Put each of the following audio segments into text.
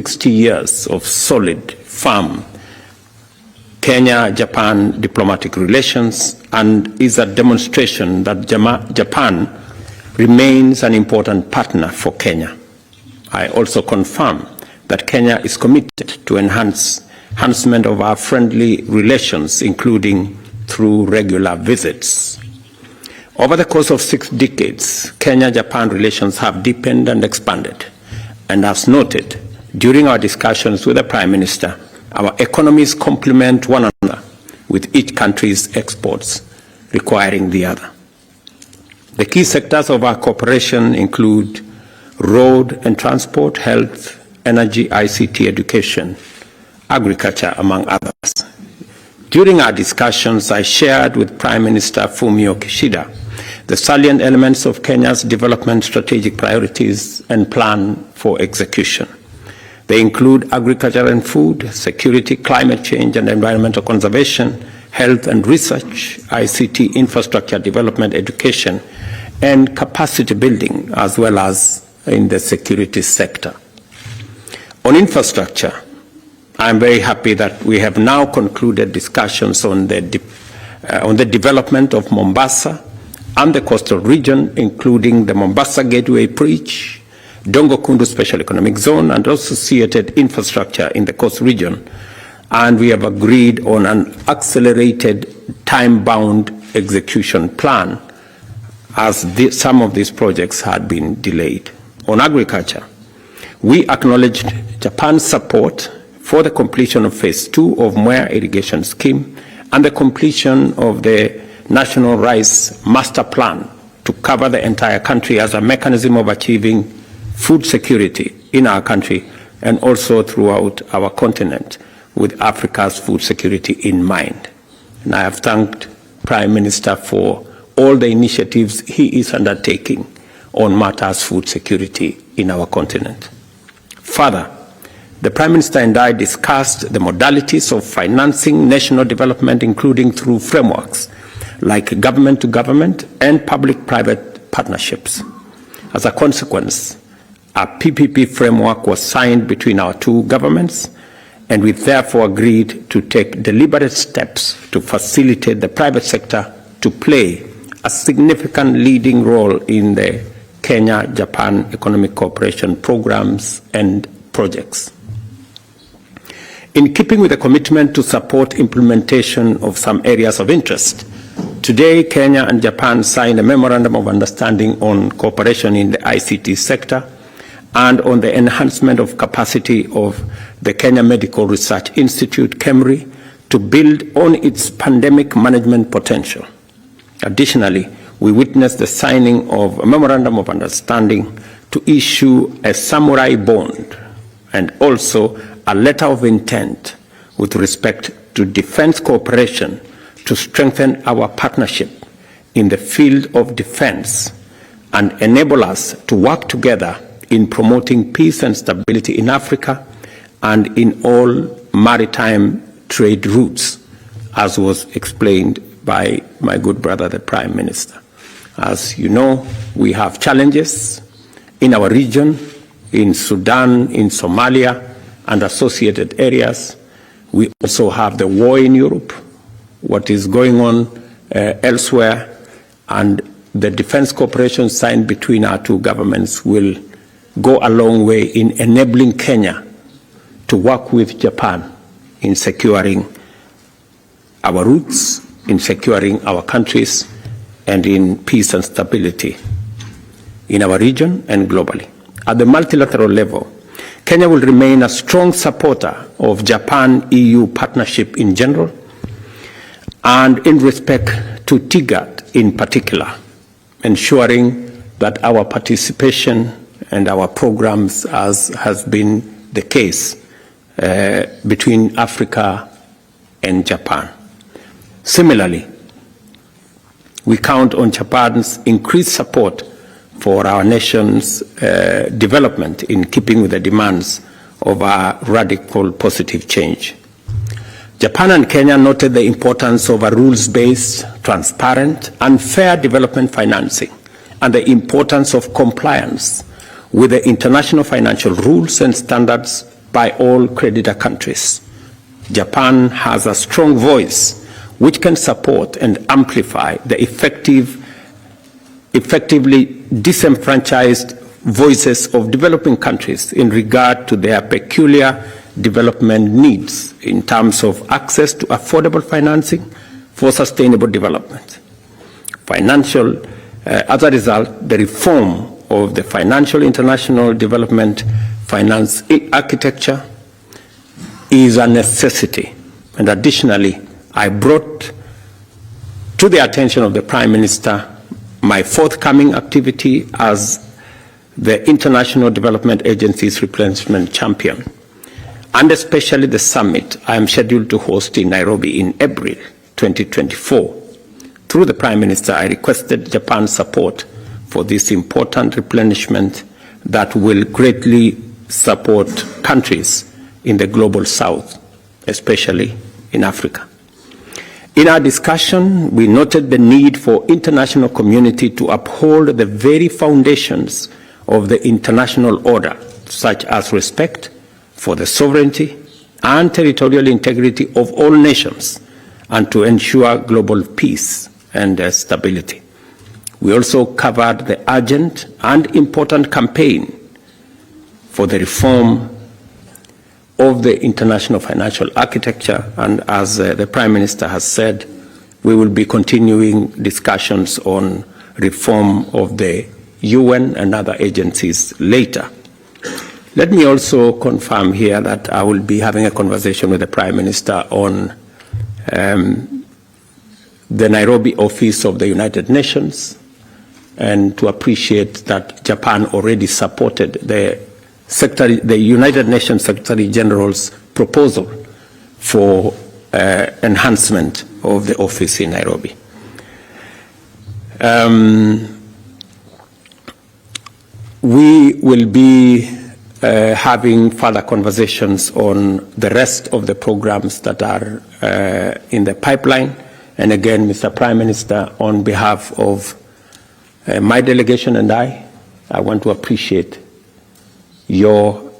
60 years of solid, firm Kenya-Japan diplomatic relations and is a demonstration that Japan remains an important partner for Kenya. I also confirm that Kenya is committed to enhancement of our friendly relations, including through regular visits. Over the course of 6 decades, Kenya-Japan relations have deepened and expanded. And as noted during our discussions with the Prime Minister, our economies complement one another, with each country's exports requiring the other. The key sectors of our cooperation include road and transport, health, energy, ICT, education, agriculture, among others. During our discussions, I shared with Prime Minister Fumio Kishida the salient elements of Kenya's development strategic priorities and plan for execution. They include agriculture and food, security, climate change and environmental conservation, health and research, ICT, infrastructure development, education, and capacity building, as well as in the security sector. On infrastructure, I am very happy that we have now concluded discussions on the development of Mombasa and the coastal region, including the Mombasa Gateway Bridge, Dongo Kundu Special Economic Zone, and associated infrastructure in the coast region. And we have agreed on an accelerated, time-bound execution plan, as some of these projects had been delayed. On agriculture, we acknowledged Japan's support for the completion of Phase 2 of Mwea Irrigation Scheme and the completion of the National Rice Master Plan to cover the entire country as a mechanism of achieving food security in our country and also throughout our continent, with Africa's food security in mind. And I have thanked Prime Minister for all the initiatives he is undertaking on matters food security in our continent. Further, the Prime Minister and I discussed the modalities of financing national development, including through frameworks like government-to-government and public-private partnerships. As a consequence, a PPP framework was signed between our two governments, and we therefore agreed to take deliberate steps to facilitate the private sector to play a significant leading role in the Kenya-Japan economic cooperation programs and projects. In keeping with the commitment to support implementation of some areas of interest, today Kenya and Japan signed a memorandum of understanding on cooperation in the ICT sector and on the enhancement of capacity of the Kenya Medical Research Institute, KEMRI, to build on its pandemic management potential. Additionally, we witnessed the signing of a memorandum of understanding to issue a samurai bond and also a letter of intent with respect to defense cooperation to strengthen our partnership in the field of defense and enable us to work together in promoting peace and stability in Africa and in all maritime trade routes, as was explained by my good brother, the Prime Minister. As you know, we have challenges in our region, in Sudan, in Somalia, and associated areas. We also have the war in Europe, what is going on elsewhere, and the defense cooperation signed between our two governments will go a long way in enabling Kenya to work with Japan in securing our roots, in securing our countries, and in peace and stability in our region and globally. At the multilateral level, Kenya will remain a strong supporter of Japan-EU partnership in general and in respect to TIGAD in particular, ensuring that our participation and our programs, as has been the case between Africa and Japan. Similarly, we count on Japan's increased support for our nation's development in keeping with the demands of our radical positive change. Japan and Kenya noted the importance of a rules-based, transparent, and fair development financing and the importance of compliance with the international financial rules and standards by all creditor countries. Japan has a strong voice which can support and amplify the effectively disenfranchised voices of developing countries in regard to their peculiar development needs in terms of access to affordable financing for sustainable development. As a result, the reform of the financial international development finance architecture is a necessity. And additionally, I brought to the attention of the Prime Minister my forthcoming activity as the International Development Agency's replenishment champion, and especially the summit I am scheduled to host in Nairobi in April 2024. Through the Prime Minister, I requested Japan's support for this important replenishment that will greatly support countries in the global south, especially in Africa. In our discussion, we noted the need for international community to uphold the very foundations of the international order, such as respect for the sovereignty and territorial integrity of all nations, and to ensure global peace and stability. We also covered the urgent and important campaign for the reform of the international financial architecture, and as the Prime Minister has said, we will be continuing discussions on reform of the UN and other agencies later. Let me also confirm here that I will be having a conversation with the Prime Minister on the Nairobi office of the United Nations, and to appreciate that Japan already supported the United Nations Secretary General's proposal for enhancement of the office in Nairobi. We will be having further conversations on the rest of the programs that are in the pipeline. And again, Mr. Prime Minister, on behalf of my delegation and I want to appreciate your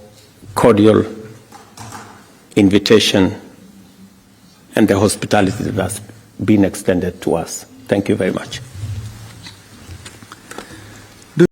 cordial invitation and the hospitality that has been extended to us. Thank you very much.